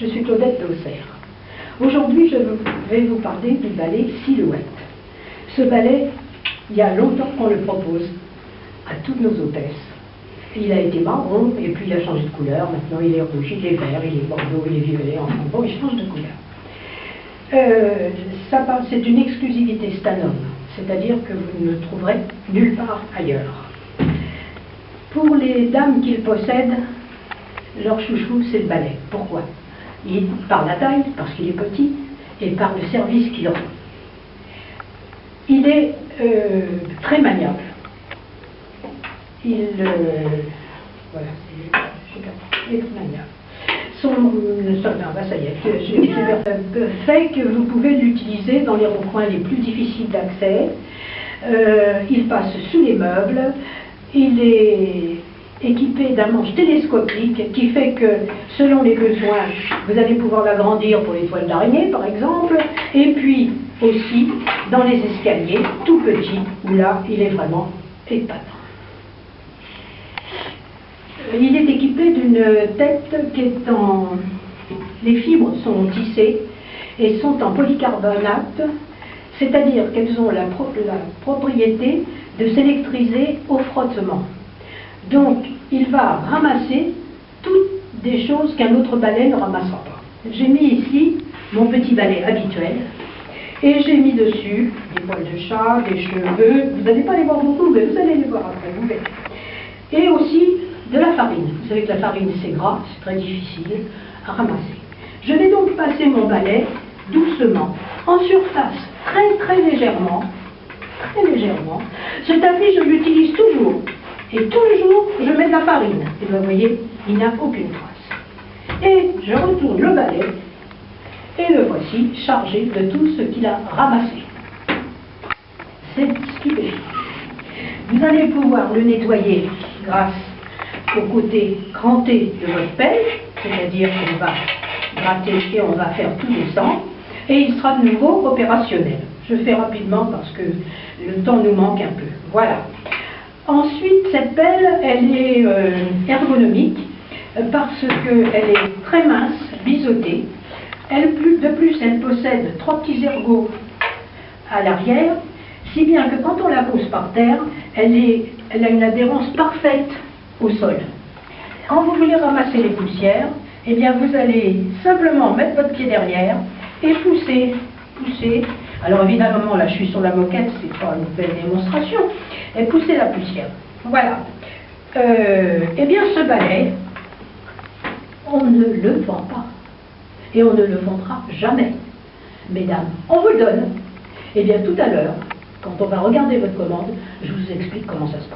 Je suis Claudette d'Auxerre. Aujourd'hui, je vais vous parler du ballet Silhouette. Ce ballet, il y a longtemps qu'on le propose à toutes nos hôtesses. Il a été marron et puis il a changé de couleur. Maintenant, il est rouge, il est vert, il est bordeaux, il est violet. Enfin bon, il change de couleur. C'est une exclusivité Stanum, c'est-à-dire que vous ne le trouverez nulle part ailleurs. Pour les dames qui le possèdent, leur chouchou, c'est le ballet. Pourquoi? Par la taille, parce qu'il est petit, et par le service qu'il rend. Il est très maniable. Voilà, il est très maniable. Ça y est, fait que vous pouvez l'utiliser dans les recoins les plus difficiles d'accès. Il passe sous les meubles. Il est équipé d'un manche télescopique qui fait que, selon les besoins, vous allez pouvoir l'agrandir pour les toiles d'araignée, par exemple, et puis aussi dans les escaliers, tout petit, où là, il est vraiment épatant. Il est équipé d'une tête qui est en... Les fibres sont tissées et sont en polycarbonate, c'est-à-dire qu'elles ont la propriété de s'électriser au frottement. Donc, il va ramasser toutes des choses qu'un autre balai ne ramassera pas. J'ai mis ici mon petit balai habituel et j'ai mis dessus des poils de chat, des cheveux. Vous n'allez pas les voir beaucoup, mais vous allez les voir après, vous verrez. Et aussi de la farine. Vous savez que la farine, c'est gras, c'est très difficile à ramasser. Je vais donc passer mon balai doucement, en surface, très légèrement. Très légèrement. Ce tapis, je l'utilise toujours. Et toujours, je mets de la farine. Et vous voyez, il n'y a aucune trace. Et je retourne le balai, et le voici chargé de tout ce qu'il a ramassé. C'est stupéfiant. Vous allez pouvoir le nettoyer grâce au côté cranté de votre pelle, c'est-à-dire qu'on va gratter et on va faire tout descendre, et il sera de nouveau opérationnel. Je fais rapidement parce que le temps nous manque un peu. Voilà. Ensuite, cette pelle, elle est ergonomique parce qu'elle est très mince, biseautée. De plus, elle possède 3 petits ergots à l'arrière, si bien que quand on la pose par terre, elle a une adhérence parfaite au sol. Quand vous voulez ramasser les poussières, eh bien vous allez simplement mettre votre pied derrière et pousser. Alors évidemment, là je suis sur la moquette, c'est pas une belle démonstration, et pousser la poussière. Voilà. Eh bien ce balai, on ne le vend pas. Et on ne le vendra jamais. Mesdames, on vous le donne. Eh bien tout à l'heure, quand on va regarder votre commande, je vous explique comment ça se passe.